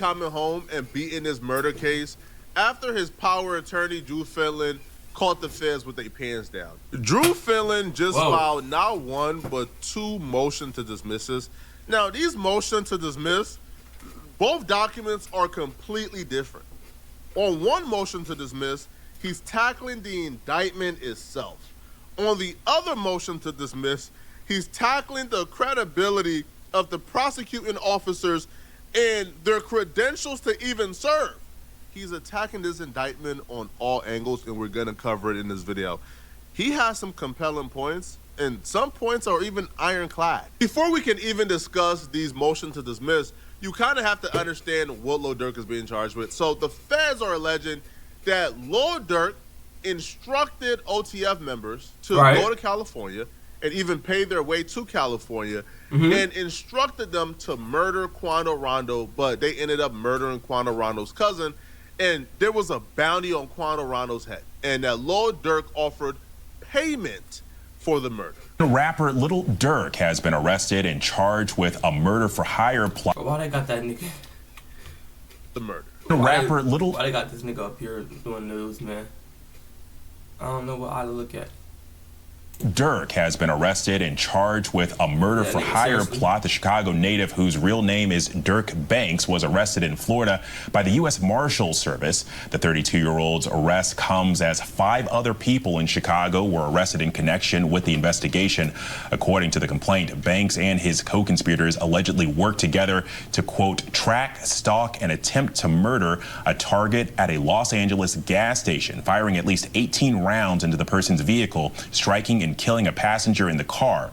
coming home and beating his murder case after his power attorney, Drew Finland, caught the feds with their pants down. Drew Finland just filed not one, but 2 motion to dismisses. Now, these motion to dismiss, both documents are completely different. On one motion to dismiss, he's tackling the indictment itself. On the other motion to dismiss, he's tackling the credibility of the prosecuting officers and their credentials to even serve. He's attacking this indictment on all angles, and we're going to cover it in this video. He has some compelling points, and some points are even ironclad. Before we can even discuss these motions to dismiss, you kind of have to understand what Lil Durk is being charged with. So the feds are alleging that Lil Durk instructed OTF members to go to California and even pay their way to California and instructed them to murder Quando Rondo, but they ended up murdering Quando Rondo's cousin, and there was a bounty on Quando Rondo's head, and that Lil Durk offered payment for the murder. The rapper Lil Durk has been arrested and charged with a murder-for-hire plot. Why they got that nigga? The murder. The rapper Why they got this nigga up here doing news, man? I don't know what I look at. Durk has been arrested and charged with a murder-for-hire plot. The Chicago native, whose real name is Durk Banks, was arrested in Florida by the U.S. Marshals Service. The 32-year-old's arrest comes as 5 other people in Chicago were arrested in connection with the investigation. According to the complaint, Banks and his co-conspirators allegedly worked together to, quote, track, stalk, and attempt to murder a target at a Los Angeles gas station, firing at least 18 rounds into the person's vehicle, striking and killing a passenger in the car.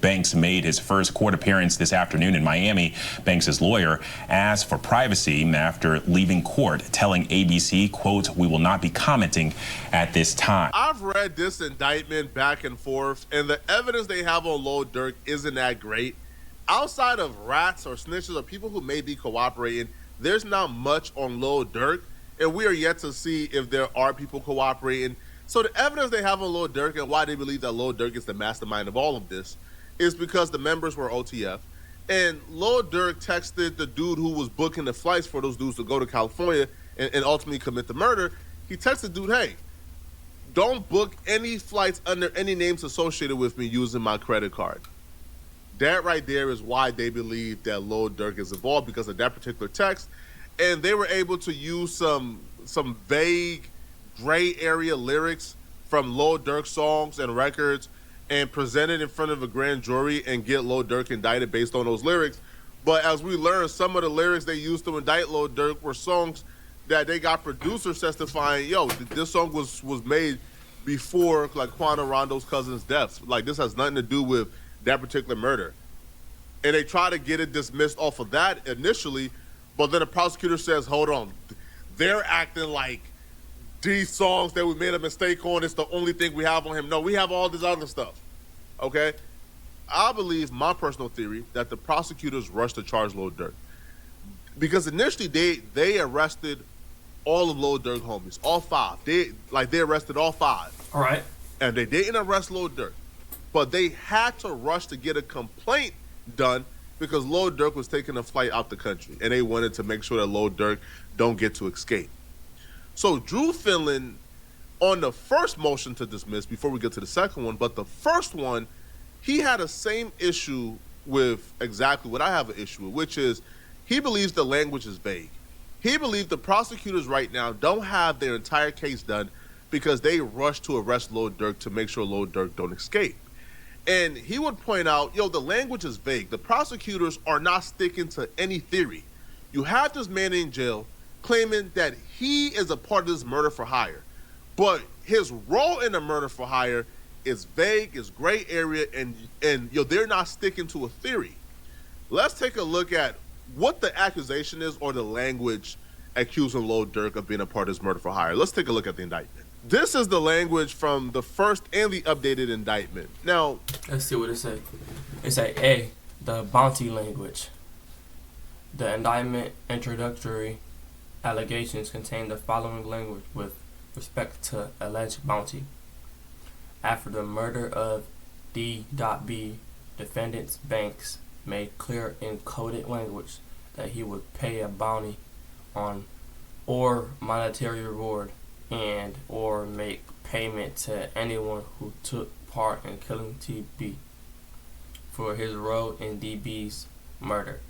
Banks made his first court appearance this afternoon in Miami. Banks' lawyer asked for privacy after leaving court, telling ABC, quote, "We will not be commenting at this time." I've read this indictment back and forth, and the evidence they have on Lil Durk isn't that great. Outside of rats or snitches or people who may be cooperating, there's not much on Lil Durk, and we are yet to see if there are people cooperating. So the evidence they have on Lil Durk and why they believe that Lil Durk is the mastermind of all of this is because the members were OTF. And Lil Durk texted the dude who was booking the flights for those dudes to go to California and ultimately commit the murder. He texted the dude, hey, don't book any flights under any names associated with me using my credit card. That right there is why they believe that Lil Durk is involved, because of that particular text. And they were able to use some vague gray area lyrics from Lil Durk songs and records and present it in front of a grand jury and get Lil Durk indicted based on those lyrics. But as we learned, some of the lyrics they used to indict Lil Durk were songs that they got producers testifying, yo, this song was made before like Quando Rondo's cousin's death. Like, this has nothing to do with that particular murder. And they try to get it dismissed off of that initially, but then the prosecutor says, hold on, they're acting like these songs that we made a mistake on, it's the only thing we have on him. No, we have all this other stuff, okay? I believe, my personal theory, that the prosecutors rushed to charge Lil Durk. Because initially, they arrested all of Lil Durk homies, all 5. They arrested all 5. All right. And they didn't arrest Lil Durk. But they had to rush to get a complaint done because Lil Durk was taking a flight out the country. And they wanted to make sure that Lil Durk don't get to escape. So Drew Finland, on the first motion to dismiss, before we get to the second one, but the first one, he had the same issue with exactly what I have an issue with, which is he believes the language is vague. He believes the prosecutors right now don't have their entire case done because they rushed to arrest Lil Durk to make sure Lil Durk don't escape. And he would point out, yo, the language is vague. The prosecutors are not sticking to any theory. You have this man in jail claiming that he is a part of this murder for hire, but his role in the murder for hire is vague, is gray area, and yo, they're not sticking to a theory. Let's take a look at what the accusation is or the language accusing Lil Durk of being a part of this murder for hire. Let's take a look at the indictment. This is the language from the first and the updated indictment. Now, let's see what it says. It say A, the bounty language. The indictment introductory allegations contain the following language with respect to alleged bounty. After the murder of D.B., defendants Banks made clear in coded language that he would pay a bounty on or monetary reward and or make payment to anyone who took part in killing TB for his role in DB's murder.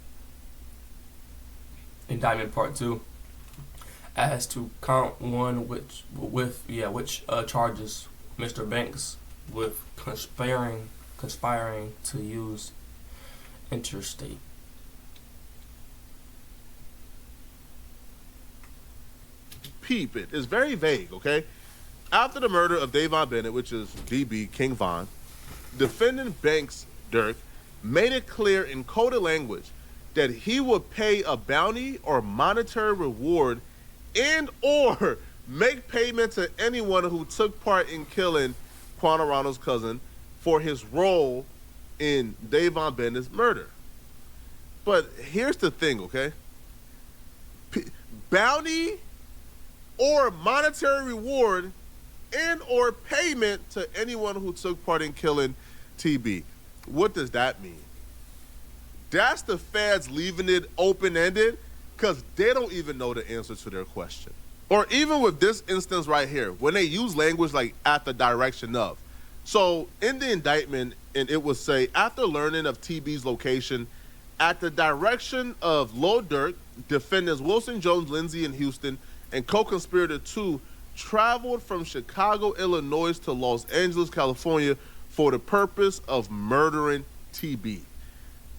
Indictment Part 2. As to count one, which charges Mr. Banks with conspiring to use interstate. Peep it. It's very vague, okay? After the murder of Davon Bennett, which is DB King Von, defendant Banks Durk made it clear in coded language that he would pay a bounty or monetary reward and or make payment to anyone who took part in killing Quanah Ronald's cousin for his role in Davon Bennett's murder. But here's the thing, okay? Bounty or monetary reward and or payment to anyone who took part in killing TB. What does that mean? That's the feds leaving it open-ended because they don't even know the answer to their question. Or even with this instance right here, when they use language like at the direction of. So in the indictment, and it would say, after learning of TB's location, at the direction of Lil Durk, defendants Wilson Jones, Lindsay in Houston, and co-conspirator 2 traveled from Chicago, Illinois to Los Angeles, California for the purpose of murdering TB.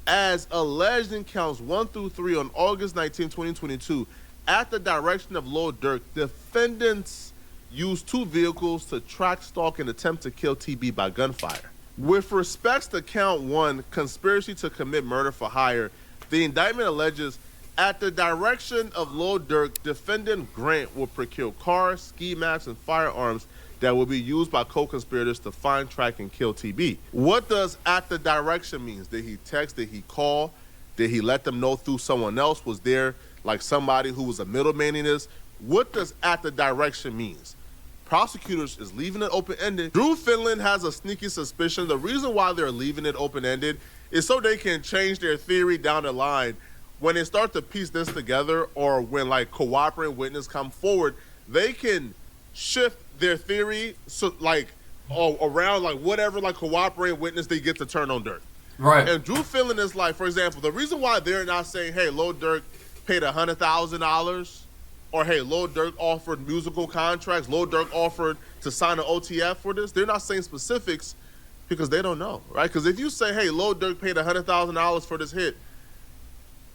As alleged in counts 1 through 3 on August 19, 2022, at the direction of Lil Durk, defendants used 2 vehicles to track, stalk, and attempt to kill TB by gunfire. With respects to count 1, conspiracy to commit murder for hire, the indictment alleges at the direction of Lil Durk, defendant Grant will procure cars, ski masks, and firearms that will be used by co-conspirators to find, track, and kill TB. What does at the direction means? Did he text? Did he call? Did he let them know through someone else? Was there like somebody who was a middleman in this? What does at the direction means? Prosecutors is leaving it open-ended. Drew Finland has a sneaky suspicion. The reason why they're leaving it open-ended is so they can change their theory down the line. When they start to piece this together, or when like cooperating witnesses come forward, they can shift their theory so like around like whatever like cooperating witness they get to turn on Durk. Right. And Drew Finland is like, for example, the reason why they're not saying, hey, Lil Durk paid $100,000, or hey, Lil Durk offered musical contracts, Lil Durk offered to sign an OTF for this, they're not saying specifics because they don't know, right? Because if you say, hey, Lil Durk paid $100,000 for this hit,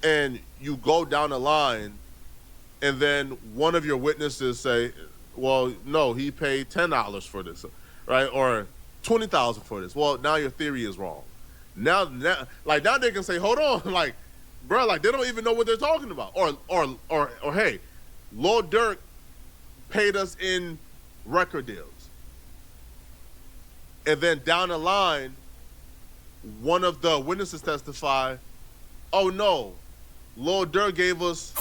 and you go down the line, and then one of your witnesses say, well, no, he paid $10 for this, right? Or $20,000 for this. Well, now your theory is wrong. Now they can say, hold on, like, bro, like they don't even know what they're talking about. Or hey, Lil Durk paid us in record deals. And then down the line, one of the witnesses testify, oh no, Lil Durk gave us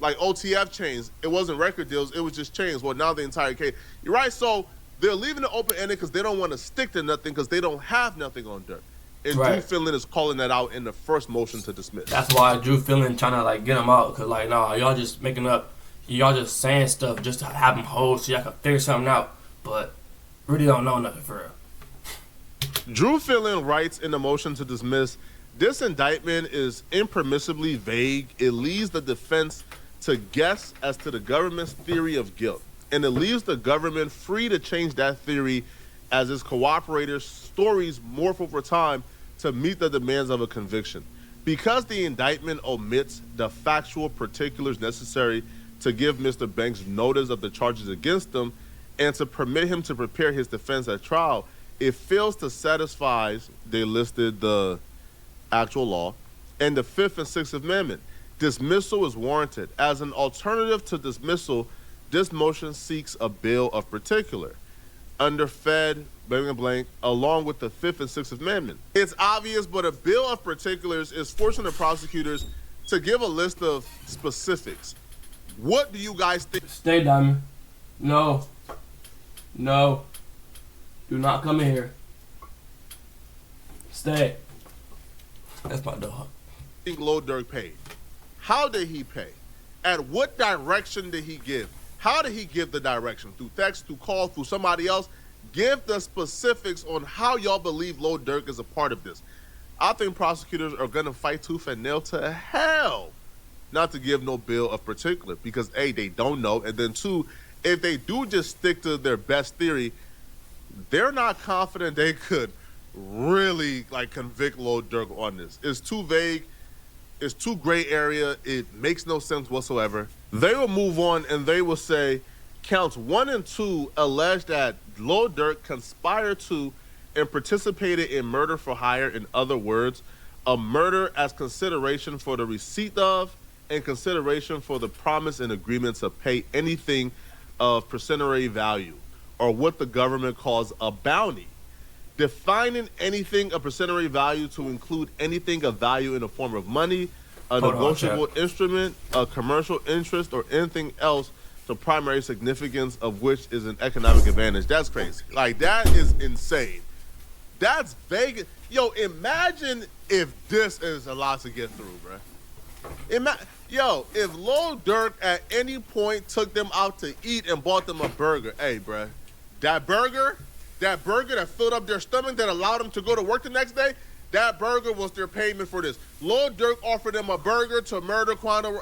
like OTF chains. It wasn't record deals, it was just chains. Well, now the entire case. You're right, so they're leaving it open-ended because they don't want to stick to nothing because they don't have nothing on Durk. And right. Drew Finland is calling that out in the first motion to dismiss. That's why Drew Finland trying to like get him out, because like, nah, y'all just making up, y'all just saying stuff just to have him hold so y'all can figure something out, but really don't know nothing for real. Drew Finland writes in the motion to dismiss, this indictment is impermissibly vague. It leaves the defense to guess as to the government's theory of guilt, and it leaves the government free to change that theory as its cooperators' stories morph over time to meet the demands of a conviction. Because the indictment omits the factual particulars necessary to give Mr. Banks notice of the charges against him and to permit him to prepare his defense at trial, it fails to satisfy, they listed the actual law, and the Fifth and Sixth Amendment. Dismissal is warranted. As an alternative to dismissal, this motion seeks a bill of particular under Fed blank, along with the Fifth and Sixth Amendment. It's obvious, but a bill of particulars is forcing the prosecutors to give a list of specifics. What do you guys think? Stay, Diamond. No. No. Do not come in here. Stay. That's my dog. Think Lil Durk paid? How did he pay? At what direction did he give? How did he give the direction? Through text, through call, through somebody else? Give the specifics on how y'all believe Lil Durk is a part of this. I think prosecutors are going to fight tooth and nail to hell not to give no bill of particular because, A, they don't know, and then, 2, if they do just stick to their best theory, they're not confident they could really, convict Lil Durk on this. It's too vague. It's too gray area. It makes no sense whatsoever. They will move on and they will say counts 1 and 2 allege that Lil Durk conspired to and participated in murder for hire. In other words, a murder as consideration for the receipt of and consideration for the promise and agreement to pay anything of pecuniary value, or what the government calls a bounty. Defining anything of pecuniary value to include anything of value in the form of money, a negotiable instrument, a commercial interest, or anything else, the primary significance of which is an economic advantage. That's crazy. That is insane. That's vague. Yo, imagine if this is allowed to get through, bro. If Lil Durk at any point took them out to eat and bought them a burger, hey, bro, that burger that filled up their stomach that allowed them to go to work the next day, that burger was their payment for this. Lil Durk offered them a burger to murder Quando.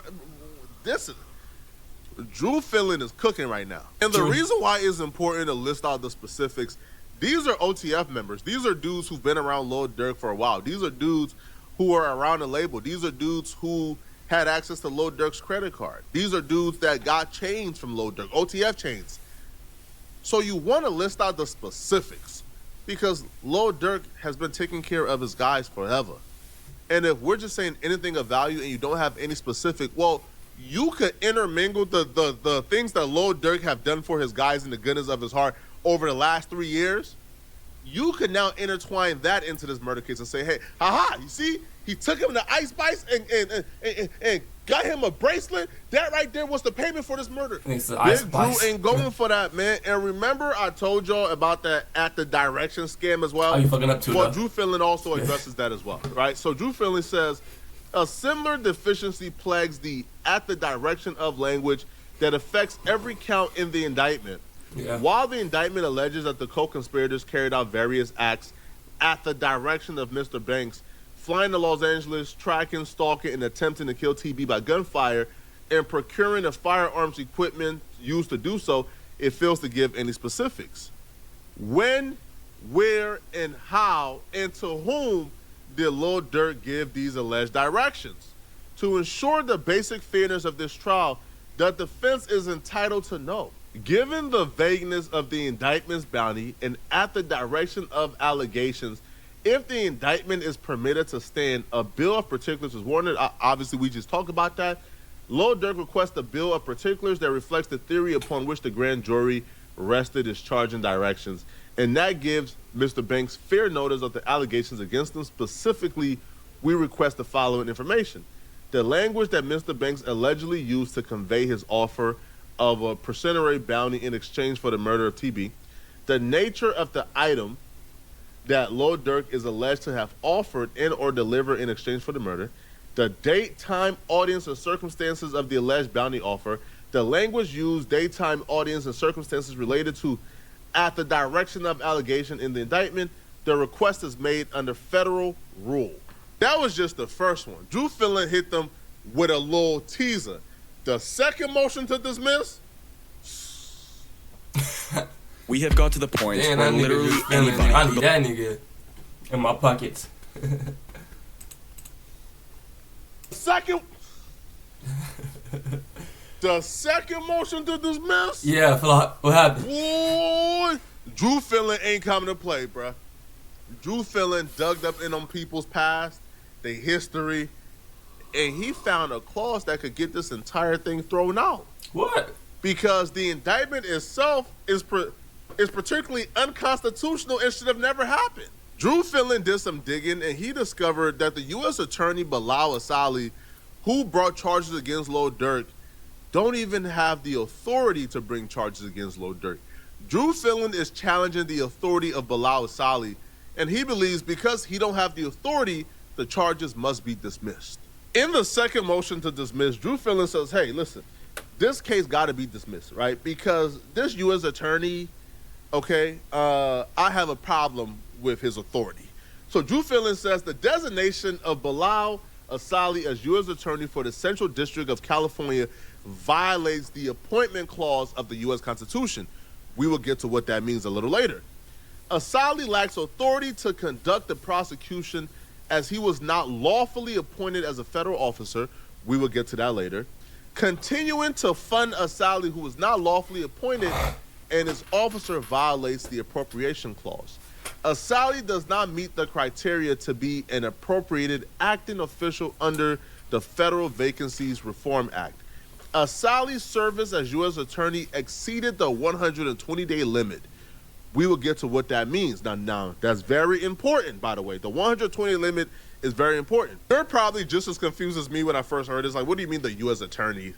Drew Fillin is cooking right now. And the reason why it's important to list out the specifics, these are OTF members. These are dudes who've been around Lil Durk for a while. These are dudes who are around the label. These are dudes who had access to Lil Durk's credit card. These are dudes that got chains from Lil Durk, OTF chains. So you want to list out the specifics because Lil Durk has been taking care of his guys forever. And if we're just saying anything of value and you don't have any specific, well, you could intermingle the things that Lil Durk have done for his guys in the goodness of his heart over the last 3 years. You could now intertwine that into this murder case and say, hey, haha, you see? He took him to Ice Spice and got him a bracelet. That right there was the payment for this murder. Big Drew ain't going for that, man. And remember I told y'all about that at the direction scam as well? Are you fucking up too, well, Drew Fillin also addresses that as well, right? So Drew Fillin says, a similar deficiency plagues the at the direction of language that affects every count in the indictment. Yeah. While the indictment alleges that the co-conspirators carried out various acts at the direction of Mr. Banks, flying to Los Angeles, tracking, stalking, and attempting to kill TB by gunfire, and procuring the firearms equipment used to do so, it fails to give any specifics. When, where, and how, and to whom did Lil Durk give these alleged directions? To ensure the basic fairness of this trial, the defense is entitled to know. Given the vagueness of the indictment's bounty and at the direction of allegations, if the indictment is permitted to stand, a bill of particulars is warranted. Obviously, we just talked about that. Lil Durk requests a bill of particulars that reflects the theory upon which the grand jury rested its charging directions, and that gives Mr. Banks fair notice of the allegations against him. Specifically, we request the following information. The language that Mr. Banks allegedly used to convey his offer of a pecuniary bounty in exchange for the murder of TB, the nature of the item that Lil Durk is alleged to have offered and or delivered in exchange for the murder, the date, time, audience, and circumstances of the alleged bounty offer, the language used, date, time, audience, and circumstances related to at the direction of allegation in the indictment, the request is made under federal rule. That was just the first one. Drew Fillin hit them with a little teaser. The second motion to dismiss. We have got to the point where literally anybody. I need that nigga in my pockets. Second. The second motion to dismiss. Yeah, what happened? Boy, Drew Fillin ain't coming to play, bruh. Drew Fillin dug up in on people's past, their history, and he found a clause that could get this entire thing thrown out. What? Because the indictment itself is particularly unconstitutional and should have never happened. Drew Fillin did some digging, and he discovered that the U.S. Attorney Bilal Asali, who brought charges against Lil Durk, don't even have the authority to bring charges against Lil Durk. Drew Fillin is challenging the authority of Bilal Asali, and he believes because he don't have the authority, the charges must be dismissed. In the second motion to dismiss, Drew Finland says, hey, listen, this case got to be dismissed, right? Because this U.S. attorney, okay, I have a problem with his authority. So Drew Finland says the designation of Bilal Asali as U.S. attorney for the Central District of California violates the appointment clause of the U.S. Constitution. We will get to what that means a little later. Asali lacks authority to conduct the prosecution as he was not lawfully appointed as a federal officer. We will get to that later. Continuing to fund Asali, who was not lawfully appointed, and his officer violates the appropriation clause. Asali does not meet the criteria to be an appropriated acting official under the Federal Vacancies Reform Act. Asali's service as U.S. attorney exceeded the 120-day limit. We will get to what that means. Now, that's very important, by the way. The 120 limit is very important. They're probably just as confused as me when I first heard it. It's like, what do you mean the U.S. attorney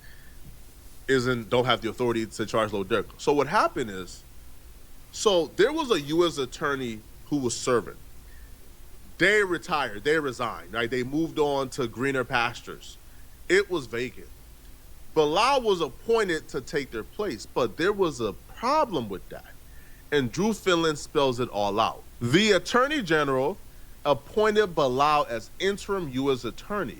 don't have the authority to charge Lil Durk? So what happened is, there was a U.S. attorney who was serving. They retired. They resigned. Right? They moved on to greener pastures. It was vacant. Bilal was appointed to take their place, but there was a problem with that. And Drew Finland spells it all out. The Attorney General appointed Bilal as interim U.S. attorney,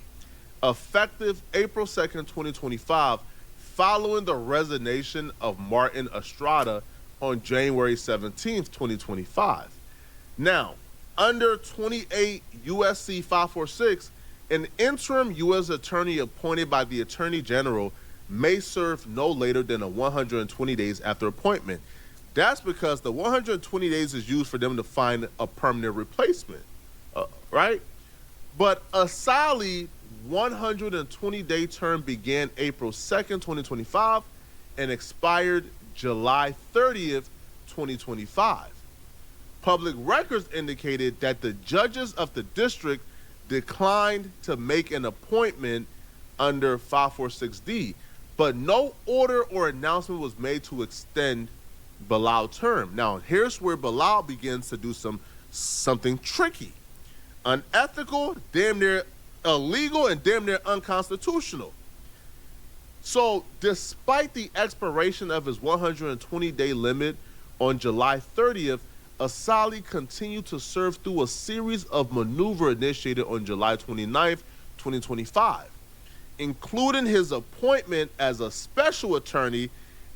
effective April 2nd, 2025, following the resignation of Martin Estrada on January 17th, 2025. Now, under 28 U.S.C. 546, an interim U.S. attorney appointed by the Attorney General may serve no later than 120 days after appointment. That's because the 120 days is used for them to find a permanent replacement, right? But Asali's 120-day term began April 2nd, 2025, and expired July 30th, 2025. Public records indicated that the judges of the district declined to make an appointment under 546D, but no order or announcement was made to extend Bilal's term. Now, here's where Bilal begins to do something tricky, unethical, damn near illegal, and damn near unconstitutional. So, despite the expiration of his 120-day limit on July 30th, Asali continued to serve through a series of maneuvers initiated on July 29th, 2025, including his appointment as a special attorney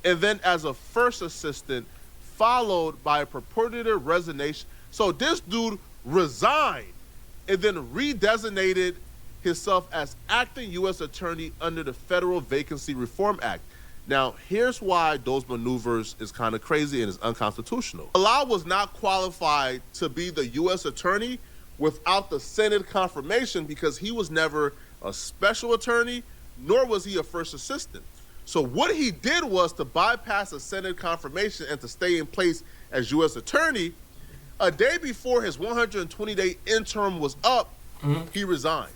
and then as a first assistant, followed by a purported resignation. So this dude resigned and then redesignated himself as acting U.S. attorney under the Federal Vacancy Reform Act. Now, here's why those maneuvers is kind of crazy and is unconstitutional. Bilal was not qualified to be the U.S. attorney without the Senate confirmation because he was never a special attorney, nor was he a first assistant. So what he did was to bypass a Senate confirmation and to stay in place as U.S. attorney. A day before his 120-day interim was up, he resigned.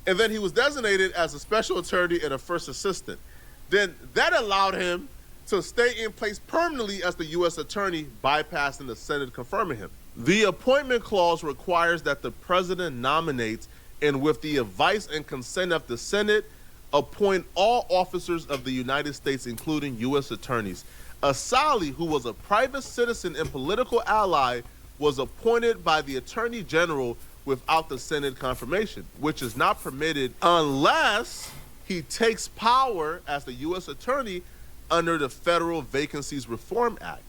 And then he was designated as a special attorney and a first assistant. Then that allowed him to stay in place permanently as the U.S. attorney, bypassing the Senate confirming him. The appointment clause requires that the president nominates and with the advice and consent of the Senate, appoint all officers of the United States, including U.S. attorneys. Asali, who was a private citizen and political ally, was appointed by the Attorney General without the Senate confirmation, which is not permitted unless he takes power as the U.S. attorney under the Federal Vacancies Reform Act.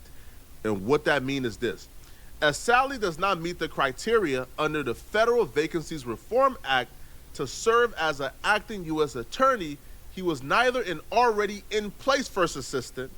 And what that means is this. Asali does not meet the criteria under the Federal Vacancies Reform Act to serve as an acting U.S. attorney. He was neither an already in place first assistant,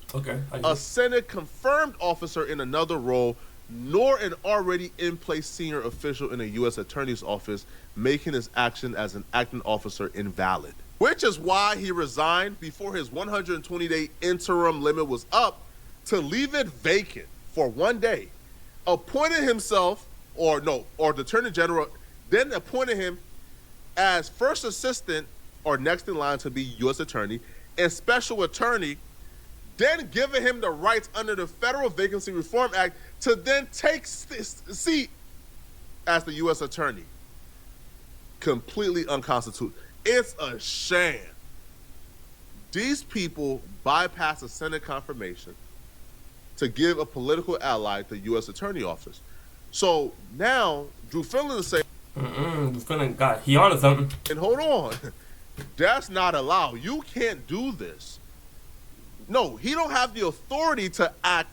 a Senate confirmed officer in another role, nor an already in place senior official in a U.S. attorney's office, making his action as an acting officer invalid. Which is why he resigned before his 120-day interim limit was up to leave it vacant for 1 day. Appointed himself, the Attorney General then appointed him as first assistant or next in line to be U.S. attorney and special attorney, then giving him the rights under the Federal Vacancy Reform Act to then take seat as the U.S. attorney. Completely unconstitutional. It's a shame. These people bypass the Senate confirmation to give a political ally the U.S. Attorney Office. So now Drew Finland is saying, Drew Finland he on to something. and hold on, that's not allowed. You can't do this. No, he don't have the authority to act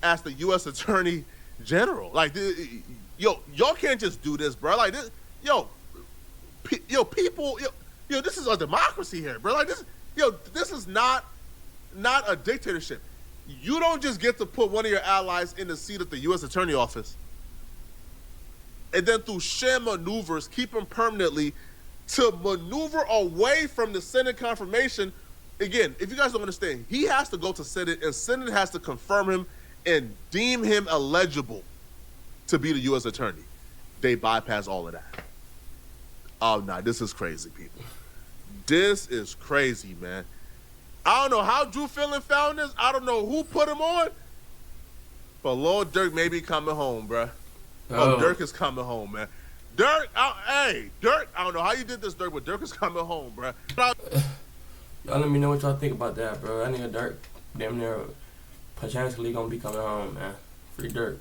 as the U.S. Attorney General. Like, y'all can't just do this, bro. Like, this, people, this is a democracy here, bro. Like, this is not a dictatorship. You don't just get to put one of your allies in the seat at the U.S. Attorney Office and then through sham maneuvers keep him permanently to maneuver away from the Senate confirmation. Again, if you guys don't understand, he has to go to Senate, and Senate has to confirm him and deem him eligible to be the U.S. Attorney. They bypass all of that. Oh, nah, this is crazy, people. This is crazy, man. I don't know how Drew Finland found this. I don't know who put him on. But Lord Durk may be coming home, bruh. Oh, Durk is coming home, man. Durk, Durk, I don't know how you did this, Durk, but Durk is coming home, bruh. Y'all let me know what y'all think about that, bro. That nigga Durk damn near potentially gonna be coming home, man. Free Durk.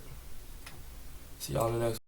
See y'all in the next